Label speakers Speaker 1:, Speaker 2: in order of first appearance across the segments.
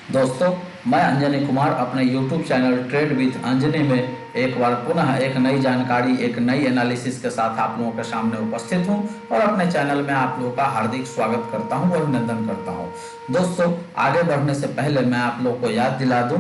Speaker 1: दोस्तों, मैं अंजनी कुमार अपने YouTube channel trade with Anjani में एक बार पुनः एक नई जानकारी, एक नई एनालिसिस के साथ आप लोगों के सामने उपस्थित हूं और अपने चैनल में आप लोगों का हार्दिक स्वागत करता हूं और अभिनंदन करता हूं। दोस्तों, आगे बढ़ने से पहले मैं आप लोगों को याद दिला दूं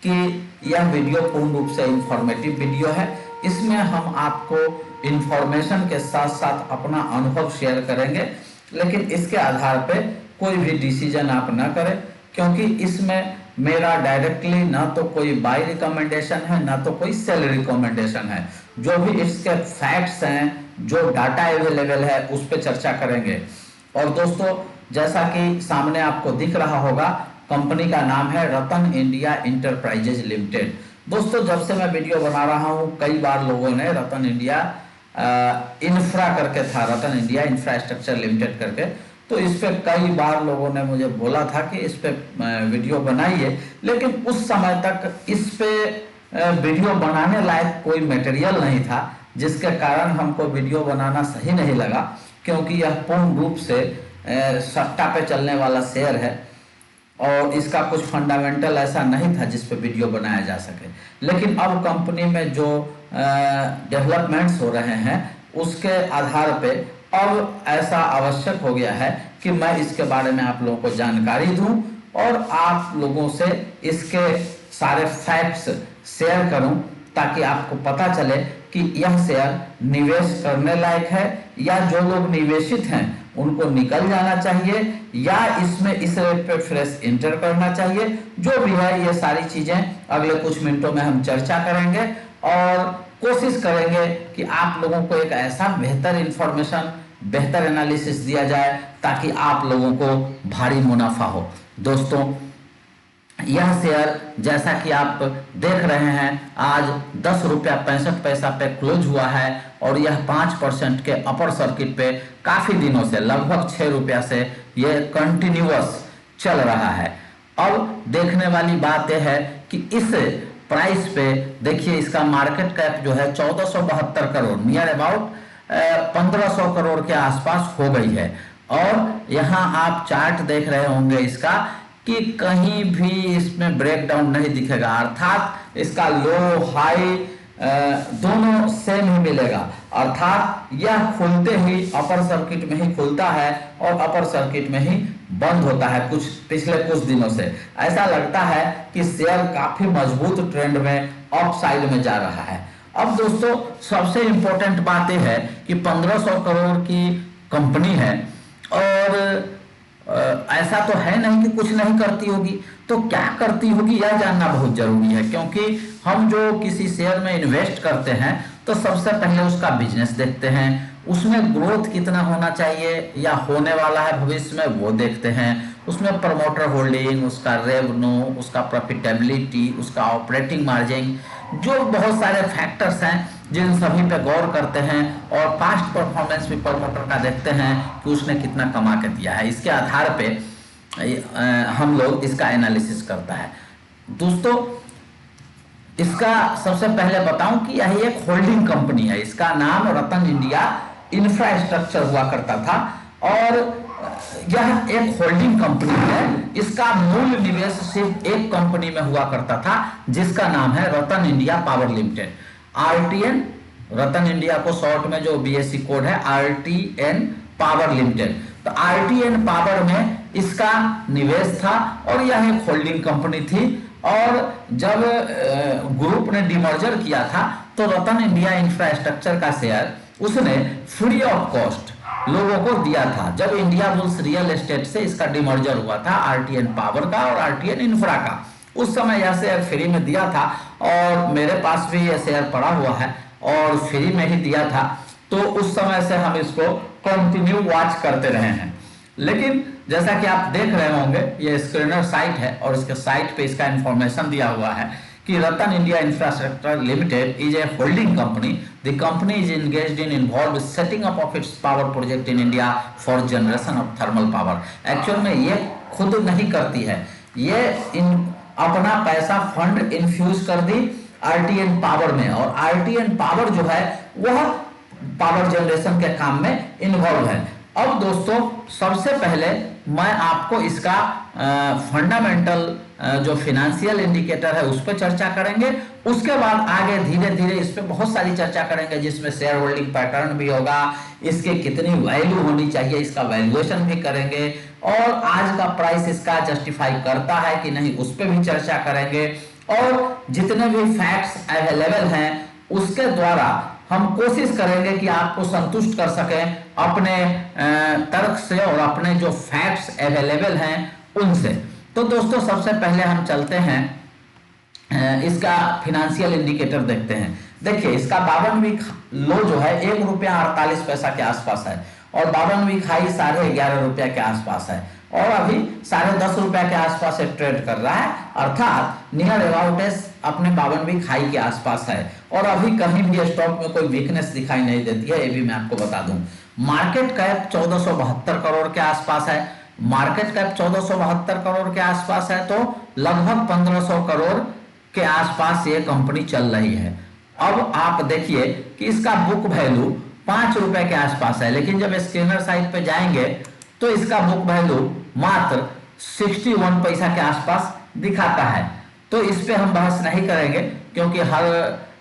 Speaker 1: कि यह वीडियो पूर्ण रूप से इंफॉर्मेटिव वीडियो है। इसमें हम आपको इंफॉर्मेशन के साथ साथ अपना अनुभव शेयर करेंगे, लेकिन इसके आधार पर कोई भी डिसीजन आप ना करें, क्योंकि इसमें मेरा डायरेक्टली ना तो कोई बाय रिकमेंडेशन है ना तो कोई सेल रिकमेंडेशन है। जो भी इसके फैक्ट्स हैं, जो डाटा अवेलेबल है, उस पर चर्चा करेंगे। और दोस्तों, जैसा कि सामने आपको दिख रहा होगा, कंपनी का नाम है रतन इंडिया इंटरप्राइजेज लिमिटेड। दोस्तों, जब से मैं वीडियो बना रहा हूँ, कई बार लोगों ने रतन इंडिया इंफ्रा करके था, रतन इंडिया इंफ्रास्ट्रक्चर लिमिटेड करके, तो इस पे कई बार लोगों ने मुझे बोला था कि इस पे वीडियो बनाइए, लेकिन उस समय तक इस पे वीडियो बनाने लायक कोई मटेरियल नहीं था, जिसके कारण हमको वीडियो बनाना सही नहीं लगा, क्योंकि यह पूर्ण रूप से सट्टा पे चलने वाला शेयर है और इसका कुछ फंडामेंटल ऐसा नहीं था जिस पे वीडियो बनाया जा सके। लेकिन अब कंपनी में जो डेवलपमेंट्स हो रहे हैं, उसके आधार पे अब ऐसा आवश्यक हो गया है कि मैं इसके बारे में आप लोगों को जानकारी दूं और आप लोगों से इसके सारे फैक्ट्स शेयर करूं, ताकि आपको पता चले कि यह शेयर निवेश करने लायक है या जो लोग निवेशित हैं उनको निकल जाना चाहिए या इसमें इस रेट पे फ्रेश इंटर करना चाहिए। जो भी है, ये सारी चीजें अगले कुछ मिनटों में हम चर्चा करेंगे और कोशिश करेंगे कि आप लोगों को एक ऐसा बेहतर इंफॉर्मेशन, बेहतर एनालिसिस दिया जाए ताकि आप लोगों को भारी मुनाफा हो। दोस्तों, यह शेयर जैसा कि आप देख रहे हैं, आज 10 रुपया 65 पैसा पे क्लोज हुआ है और यह 5% के अपर सर्किट पे काफी दिनों से, लगभग 6 रुपया से ये कंटिन्यूअस चल रहा है। अब देखने वाली बात यह है कि इस प्राइस पे देखिए, इसका मार्केट कैप जो है 1472 करोड़, नियर अबाउट 1500 करोड़ के आसपास हो गई है। और यहाँ आप चार्ट देख रहे होंगे इसका कि कहीं भी इसमें ब्रेकडाउन नहीं दिखेगा, अर्थात इसका लो हाई दोनों सेम ही मिलेगा, अर्थात यह खुलते ही अपर सर्किट में ही खुलता है और अपर सर्किट में ही बंद होता है। पिछले कुछ दिनों से ऐसा लगता है कि शेयर काफी मजबूत ट्रेंड में अप साइड में जा रहा है। अब दोस्तों, सबसे इंपॉर्टेंट बात यह है कि 1500 करोड़ की कंपनी है और ऐसा तो है नहीं कि कुछ नहीं करती होगी, तो क्या करती होगी यह जानना बहुत जरूरी है, क्योंकि हम जो किसी शेयर में इन्वेस्ट करते हैं तो सबसे पहले उसका बिजनेस देखते हैं, उसमें ग्रोथ कितना होना चाहिए या होने वाला है भविष्य में वो देखते हैं, उसमें प्रमोटर होल्डिंग, उसका रेवेन्यू, उसका प्रॉफिटेबिलिटी, उसका ऑपरेटिंग मार्जिन, जो बहुत सारे फैक्टर्स हैं जिन सभी पे गौर करते हैं और पास्ट परफॉर्मेंस भी प्रमोटर का देखते हैं कि उसने कितना कमा के दिया है। इसके आधार पे हम लोग इसका एनालिसिस करता है। दोस्तों, इसका सबसे पहले बताऊं कि यह एक होल्डिंग कंपनी है, इसका नाम रतन इंडिया इंफ्रास्ट्रक्चर हुआ करता था और यह एक होल्डिंग कंपनी है। इसका मूल निवेश सिर्फ एक कंपनी में हुआ करता था जिसका नाम है रतन इंडिया पावर लिमिटेड, आरटीएन, रतन इंडिया को शॉर्ट में जो बीएससी कोड है आरटीएन पावर लिमिटेड। तो आरटीएन पावर में इसका निवेश था और यह एक होल्डिंग कंपनी थी। और जब ग्रुप ने डिमर्जर किया था तो रतन इंडिया इंफ्रास्ट्रक्चर का शेयर उसने फ्री ऑफ कॉस्ट लोगों को दिया था। जब इंडिया बुल्स रियल एस्टेट से इसका डिमर्जर हुआ था, आरटीएन पावर का और आरटीएन इंफ्रा का, उस समय यह शेयर फ्री में दिया था और मेरे पास भी यह शेयर पड़ा हुआ है और फ्री में ही दिया था। तो उस समय से हम इसको कंटिन्यू वॉच करते रहे हैं। लेकिन जैसा कि आप देख रहे होंगे, ये स्क्रीनर साइट है और इसके साइट पे इसका इंफॉर्मेशन दिया हुआ है कि Ratan India infrastructure limited is a holding company. The company is engaged in involve setting up of its power project in India for generation of thermal power. Actual में ये खुद नहीं करती है, ये अपना पैसा फंड इन्फ्यूज कर दी आरटीएन पावर में और आरटीएन पावर जो है वह पावर जनरेशन के काम में इन्वॉल्व है। अब दोस्तों, सबसे पहले मैं आपको इसका फंडामेंटल जो फिनेंशियल इंडिकेटर है उस पर चर्चा करेंगे। उसके बाद आगे धीरे धीरे इस पर बहुत सारी चर्चा करेंगे, जिसमें शेयर होल्डिंग पैटर्न भी होगा, इसके कितनी वैल्यू होनी चाहिए, इसका वैल्यूएशन भी करेंगे, और आज का प्राइस इसका जस्टिफाई करता है कि नहीं उस पर भी चर्चा करेंगे। और जितने भी फैक्ट्स अवेलेबल हैं उसके द्वारा हम कोशिश करेंगे कि आपको संतुष्ट कर सकें अपने तर्क से और अपने जो फैक्ट्स अवेलेबल हैं उनसे। तो दोस्तों सबसे पहले हम चलते हैं इसका फिनेंशियल इंडिकेटर देखते हैं। देखिए इसका 52 वीक लो जो है ₹1.48 के आसपास है, और 52 वीक हाई ₹11.5 के आसपास है, और अभी ₹10.5 के आसपास से ट्रेड कर रहा है, अर्थात नियर अबाउट अपने 52 वीक हाई के आसपास है। और अभी कहीं भी स्टॉक में कोई वीकनेस दिखाई नहीं देती है, ये भी मैं आपको बता दूं। मार्केट कैप 1472 करोड़ के आसपास है, मार्केट कैप 1472 करोड़ के आसपास है, तो लगभग 1500 करोड़ के आसपास ये कंपनी चल रही है। अब आप देखिए कि इसका बुक वैल्यू ₹5 के आसपास है, लेकिन जब स्कैनर साइट पे जाएंगे तो इसका बुक वैल्यू मात्र 61 पैसा के आसपास दिखाता है। तो इस पे हम बहस नहीं करेंगे, क्योंकि हर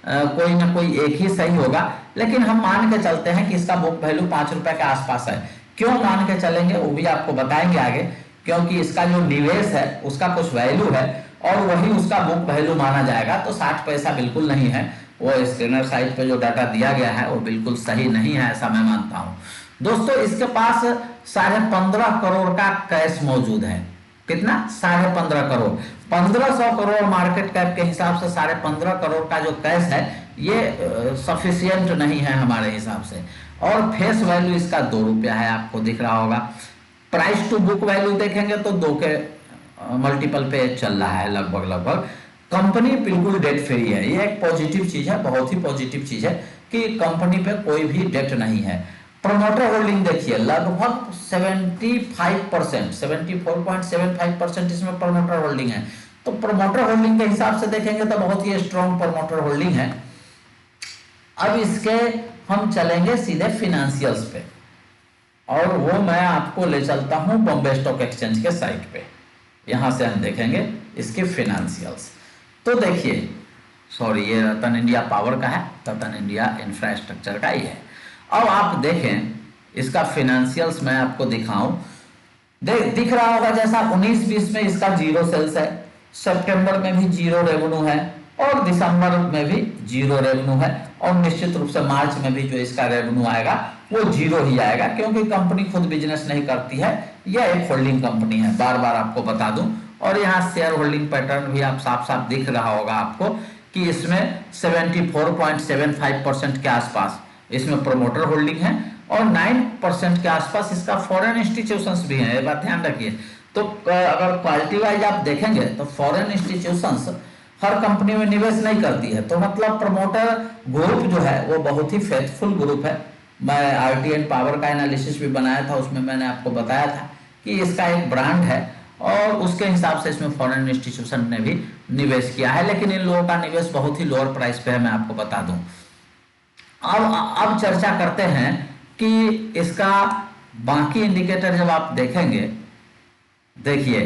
Speaker 1: कोई ना कोई एक ही सही होगा, लेकिन हम मान के चलते हैं कि इसका बुक वैल्यू ₹5 के आसपास है। क्यों मान के चलेंगे वो भी आपको बताएंगे आगे, क्योंकि इसका जो निवेश है उसका कुछ वैल्यू है और वही उसका बुक वैल्यू माना जाएगा। तो 60 पैसा बिल्कुल नहीं है, वो स्कैनर साइट पे जो डाटा दिया गया है वो बिल्कुल सही नहीं है, ऐसा मैं मानता हूँ। दोस्तों इसके पास 15.5 करोड़ का कैश मौजूद है। कितना? 15.5 करोड़। 1500 करोड़ मार्केट कैप के हिसाब से 15.5 करोड़ का जो कैश है ये सफिशियंट नहीं है हमारे हिसाब से। और फेस वैल्यू इसका ₹2 है, आपको दिख रहा होगा। प्राइस टू बुक वैल्यू देखेंगे तो 2 के मल्टीपल पे चल रहा है लगभग। कंपनी बिल्कुल डेट फ्री है, ये एक पॉजिटिव चीज है, बहुत ही पॉजिटिव चीज है कि कंपनी पे कोई भी डेट नहीं है। प्रमोटर होल्डिंग देखिए लगभग 75%, 74.75% इसमें प्रमोटर होल्डिंग है। तो प्रमोटर होल्डिंग के हिसाब से देखेंगे तो बहुत ही स्ट्रॉन्ग प्रमोटर होल्डिंग है। अब इसके हम चलेंगे सीधे फिनेंशियल्स पे, और वो मैं आपको ले चलता हूं बॉम्बे स्टॉक एक्सचेंज के साइट पे। यहां से हम देखेंगे इसके फिनेंशियल्स। तो देखिए ये रतन इंडिया पावर का है, रतन इंडिया इंफ्रास्ट्रक्चर का ही है। अब आप देखें इसका फिनेंशियल्स मैं आपको दिखाऊं, दिख रहा होगा जैसा 19-20 में इसका 0 सेल्स है, सितंबर में भी 0 रेवेन्यू है, और दिसंबर में भी 0 रेवेन्यू है, और निश्चित रूप से मार्च में भी जो इसका रेवेन्यू आएगा वो 0 ही आएगा, क्योंकि कंपनी खुद बिजनेस नहीं करती है, यह एक होल्डिंग कंपनी है, बार बार आपको बता दूं। और यहाँ शेयर होल्डिंग पैटर्न भी आप साफ साफ दिख रहा होगा आपको कि इसमें 74.75% के आसपास इसमें प्रोमोटर होल्डिंग है, और 9% के आसपास इसका फॉरेन इंस्टीट्यूशंस भी हैं, ये बात ध्यान रखिए। तो अगर क्वालिटी वाइज आप देखेंगे तो फॉरेन इंस्टीट्यूशंस हर कंपनी में निवेश नहीं करती है, तो मतलब प्रमोटर ग्रुप जो है वो बहुत ही फेथफुल ग्रुप है। मैं RTN पावर का एनालिसिस भी बनाया था, उसमें मैंने आपको बताया था कि इसका एक ब्रांड है, और उसके हिसाब से इसमें फॉरेन इंस्टीट्यूशन ने भी निवेश किया है, लेकिन इन लोगों का निवेश बहुत ही लोअर प्राइस पे है, मैं आपको बता दूं। अब चर्चा करते हैं कि इसका बाकी इंडिकेटर जब आप देखेंगे, देखिए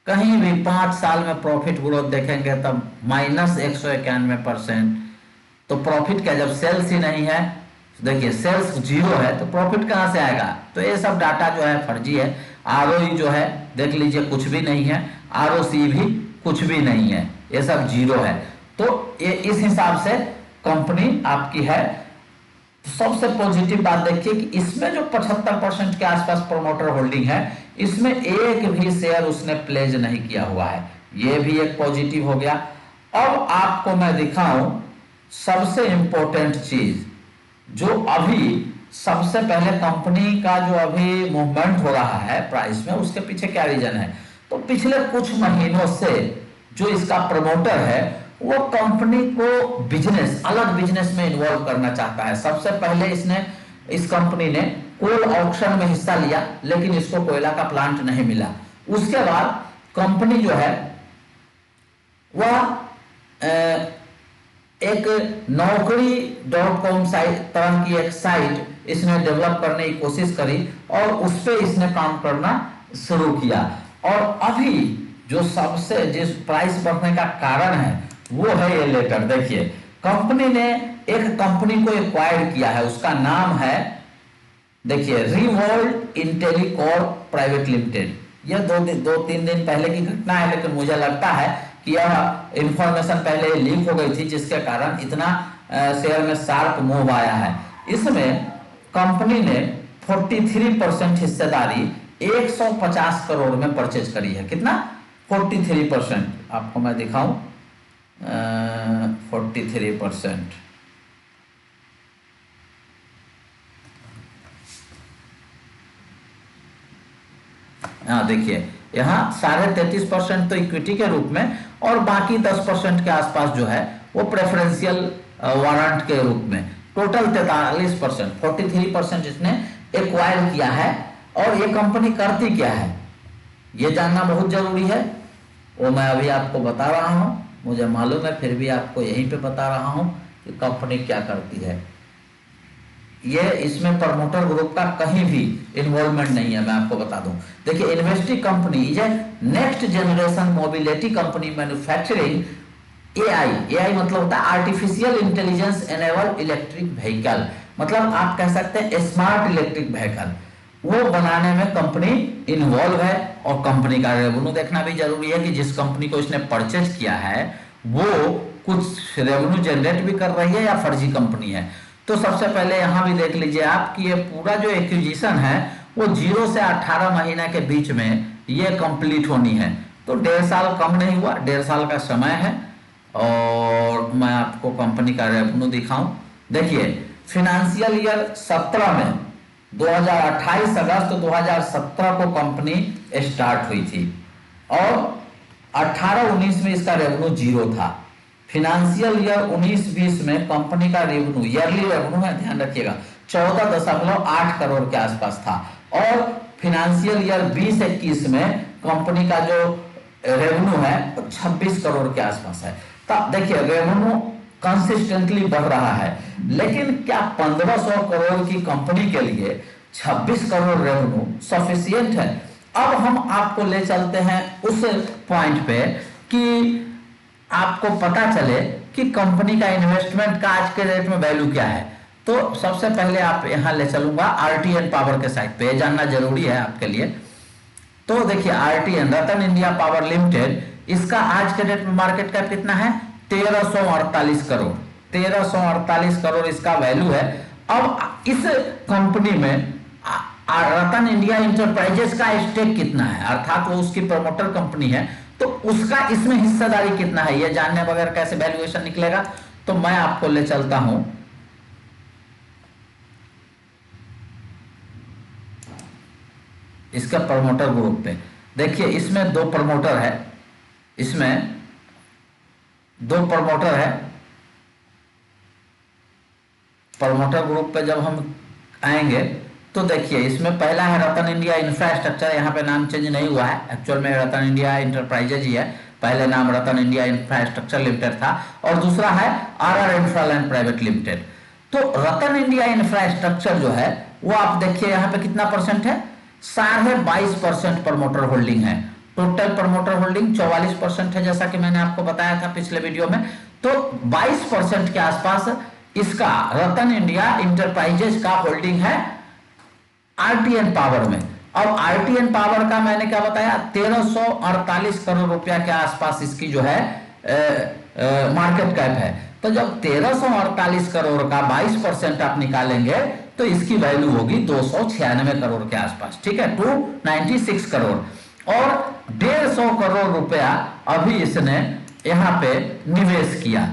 Speaker 1: कहीं भी 5 साल में प्रॉफिट ग्रोथ देखेंगे तब -191%। तो प्रॉफिट क्या, जब सेल्स ही नहीं है, देखिए सेल्स 0 है तो प्रॉफिट कहां से आएगा? तो ये सब डाटा जो है फर्जी है। ROE जो है देख लीजिए कुछ भी नहीं है, ROC भी कुछ भी नहीं है, ये सब 0 है। तो ये इस हिसाब से कंपनी आपकी है। सबसे पॉजिटिव बात देखिए कि इसमें जो 75% के आसपास प्रोमोटर होल्डिंग है, इसमें एक भी शेयर उसने प्लेज नहीं किया हुआ है, ये भी एक पॉजिटिव हो गया। अब आपको मैं दिखाऊं सबसे इंपॉर्टेंट चीज, जो अभी सबसे पहले कंपनी का जो अभी मूवमेंट हो रहा है प्राइस में, उसके पीछे क्या रीजन है। तो पिछले कुछ महीनों से जो इसका प्रमोटर है वो कंपनी को अलग बिजनेस में इन्वॉल्व करना चाहता है। सबसे पहले इस कंपनी ने कोल ऑक्शन में हिस्सा लिया, लेकिन इसको कोयला का प्लांट नहीं मिला। उसके बाद कंपनी जो है वह एक naukri.com साइट तरह की एक साइट इसने डेवलप करने की कोशिश करी और उस पे इसने काम करना शुरू किया। और अभी जो सबसे जिस प्राइस बढ़ने का कारण है वो है ये लेटर। देखिए, कंपनी ने एक कंपनी को एक्वायर किया है, उसका नाम है, देखिए, रिवोल्ट इंटेलीकॉर्प प्राइवेट लिमिटेड। यह दो तीन दिन पहले की घटना है, लेकिन मुझे लगता है कि यह इंफॉर्मेशन पहले लीक हो गई थी, जिसके कारण इतना शेयर में शार्प मूव आया है। इसमें कंपनी ने 43% हिस्सेदारी 150 करोड़ में परचेज करी है। कितना? 43%। आपको मैं दिखाऊं, 43%। हाँ, देखिए, यहाँ 33.5% तो इक्विटी के रूप में और बाकी 10% के आसपास जो है वो प्रेफरेंशियल वारंट के रूप में, टोटल 43%, 43% इसने एक्वायर किया है। और ये कंपनी करती क्या है ये जानना बहुत जरूरी है, वो मैं अभी आपको बता रहा हूँ। मुझे मालूम है, फिर भी आपको यहीं पे बता रहा हूँ कि कंपनी क्या करती है। ये इसमें प्रमोटर ग्रुप का कहीं भी इन्वॉल्वमेंट नहीं है, मैं आपको बता दूं। देखिए, investee company is A next generation mobility company manufacturing AI मतलब होता है artificial intelligence enable electric vehicle, मतलब आप कह सकते हैं स्मार्ट इलेक्ट्रिक व्हीकल, वो बनाने में कंपनी इन्वॉल्व है। और कंपनी का रेवेन्यू देखना भी जरूरी है कि जिस कंपनी को इसने परचेज किया है वो कुछ रेवेन्यू जनरेट भी कर रही है या फर्जी कंपनी है। तो सबसे पहले यहां भी देख लीजिए आप कि ये पूरा जो एक्विजिशन है वो 0 से 18 महीने के बीच में ये कंप्लीट होनी है। तो 1.5 साल कम नहीं हुआ, 1.5 साल का समय है। और मैं आपको कंपनी का रेवेन्यू दिखाऊं। देखिए, फाइनेंशियल ईयर 17 में 2028 अगस्त 2017 को कंपनी स्टार्ट हुई थी और 18-19 में इसका रेवेन्यू 0 था। फाइनेंशियल ईयर 19-20 में कंपनी का रेवेन्यू, ईयरली रेवेन्यू है, ध्यान रखिएगा, 14.8 करोड़ के आसपास था। और फाइनेंशियल ईयर 20-21 में कंपनी का जो रेवेन्यू है 26 करोड़ के आसपास है। तब देखिए, रेवेन्यू कंसिस्टेंटली बढ़ रहा है, लेकिन क्या 1500 करोड़ की कंपनी के लिए 26 करोड़ रेवेन्यू सफिशिएंट है? अब हम आपको ले चलते हैं उस पॉइंट पे कि आपको पता चले कि कंपनी का इन्वेस्टमेंट का आज के रेट में वैल्यू क्या है। तो सबसे पहले आप यहां ले चलूंगा RTN पावर के साइट पे, जानना जरूरी है आपके लिए। तो देखिए, RTN रतन इंडिया पावर लिमिटेड, इसका आज के डेट में मार्केट कैप कितना है? 1348 करोड़, 1348 करोड़ इसका वैल्यू है। अब इस कंपनी में रतन इंडिया इंटरप्राइजेस का स्टेक कितना है, अर्थात वो उसकी प्रमोटर कंपनी है, तो उसका इसमें हिस्सेदारी कितना है, यह जानने बगैर कैसे वैल्यूएशन निकलेगा? तो मैं आपको ले चलता हूं इसका प्रमोटर ग्रुप पे। देखिए, इसमें 2 प्रमोटर है, इसमें 2 प्रमोटर है। प्रमोटर ग्रुप पे जब हम आएंगे तो देखिए, इसमें पहला है रतन इंडिया इंफ्रास्ट्रक्चर, यहाँ पे नाम चेंज नहीं हुआ है, एक्चुअल में रतन इंडिया इंटरप्राइजेज ही है, पहले नाम रतन इंडिया इंफ्रास्ट्रक्चर लिमिटेड था। और दूसरा है RR इंफ्रालैंड प्राइवेट लिमिटेड। तो रतन इंडिया इंफ्रास्ट्रक्चर जो है वो आप देखिए यहाँ पे कितना परसेंट है? 22.5% प्रमोटर होल्डिंग है। टोटल प्रमोटर होल्डिंग 44% है, जैसा कि मैंने आपको बताया था पिछले वीडियो में। तो 22% के आसपास इसका रतन इंडिया इंटरप्राइजेज का होल्डिंग है RTN पावर में। अब RTN पावर का मैंने क्या बताया? 1348 करोड़ रुपया के आसपास इसकी जो है मार्केट कैप है। तो जब 1348 करोड़ का 22% आप निकालेंगे तो इसकी वैल्यू होगी 296 करोड़ के आसपास, ठीक है, 296 करोड़। और 150 करोड़ रुपया अभी इसने यहाँ पे निवेश किया,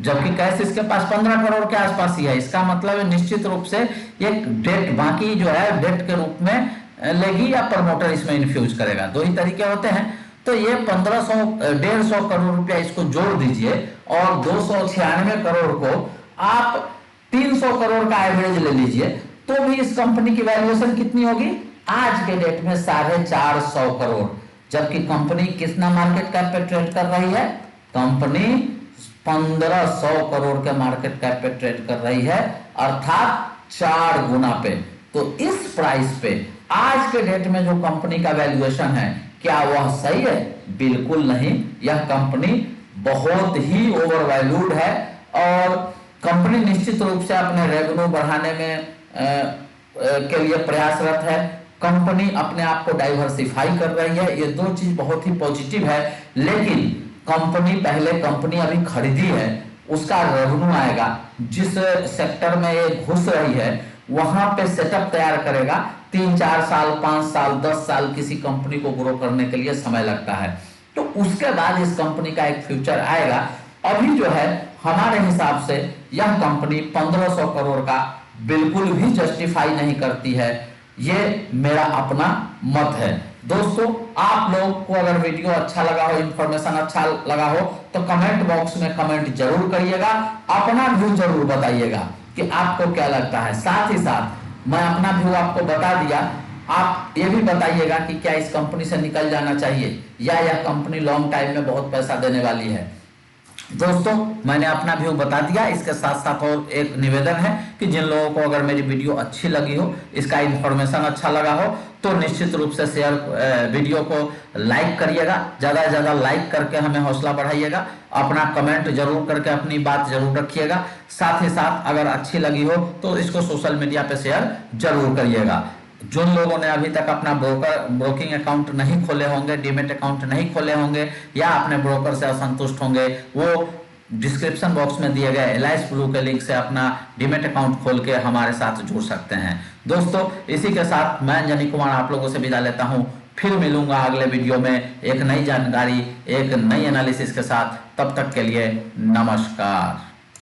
Speaker 1: जबकि कैश इसके पास 15 करोड़ के आसपास ही है। इसका मतलब है निश्चित रूप से ये डेट, बाकी जो है डेट के रूप में लेगी या प्रमोटर इसमें इन्फ्यूज करेगा, 2 ही तरीके होते हैं। तो ये 150 करोड़ रुपया इसको जोड़ दीजिए और 296 करोड़ को आप 300 करोड़ का एवरेज ले लीजिए, तो भी इस कंपनी की वैल्यूएशन कितनी होगी? आज के डेट में 450 करोड़। जबकि कंपनी कितना मार्केट कैप पे ट्रेड कर रही है? कंपनी 1500 करोड़ के मार्केट कैप पे ट्रेड कर रही है, अर्थात 4 गुना पे। तो इस प्राइस पे आज के डेट में जो कंपनी का वैल्यूएशन है, क्या वह सही है? बिल्कुल नहीं। यह कंपनी बहुत ही ओवर वैल्यूड है और कंपनी निश्चित रूप से अपने रेवेन्यू बढ़ाने में के लिए प्रयासरत है। कंपनी अपने आप को डाइवर्सिफाई कर रही है, ये दो चीज बहुत ही पॉजिटिव है। लेकिन कंपनी अभी खरीदी है, उसका रेवेन्यू आएगा, जिस सेक्टर में ये घुस रही है वहां पे सेटअप तैयार करेगा। 3-4 साल, 5 साल, 10 साल किसी कंपनी को ग्रो करने के लिए समय लगता है। तो उसके बाद इस कंपनी का एक फ्यूचर आएगा। अभी जो है हमारे हिसाब से यह कंपनी 1500 करोड़ का बिल्कुल भी जस्टिफाई नहीं करती है। ये मेरा अपना मत है। दोस्तों, आप लोग को अगर वीडियो अच्छा लगा हो, इंफॉर्मेशन अच्छा लगा हो, तो कमेंट बॉक्स में कमेंट जरूर करिएगा, अपना व्यू जरूर बताइएगा कि आपको क्या लगता है। साथ ही साथ मैं अपना व्यू आपको बता दिया, आप ये भी बताइएगा कि क्या इस कंपनी से निकल जाना चाहिए या यह कंपनी लॉन्ग टाइम में बहुत पैसा देने वाली है। दोस्तों, मैंने अपना व्यू बता दिया। इसके साथ साथ और एक निवेदन है कि जिन लोगों को अगर मेरी वीडियो अच्छी लगी हो, इसका इंफॉर्मेशन अच्छा लगा हो, तो निश्चित रूप से वीडियो को लाइक करिएगा। ज़्यादा से ज़्यादा लाइक करके हमें हौसला बढ़ाइएगा। अपना कमेंट जरूर करके अपनी बात जरूर रखिएगा। साथ ही साथ अगर अच्छी लगी हो तो इसको सोशल मीडिया पे शेयर जरूर करिएगा। जिन लोगों ने अभी तक अपना ब्रोकिंग अकाउंट नहीं खोले होंगे, डीमेट अकाउंट नहीं खोले होंगे या अपने ब्रोकर से असंतुष्ट होंगे, वो डिस्क्रिप्शन बॉक्स में दिए गए एलाइस ब्लू के लिंक से अपना डीमेट अकाउंट खोल के हमारे साथ जुड़ सकते हैं। दोस्तों, इसी के साथ मैं अंजनी कुमार आप लोगों से विदा लेता हूं। फिर मिलूंगा अगले वीडियो में एक नई जानकारी, एक नई एनालिसिस के साथ। तब तक के लिए नमस्कार।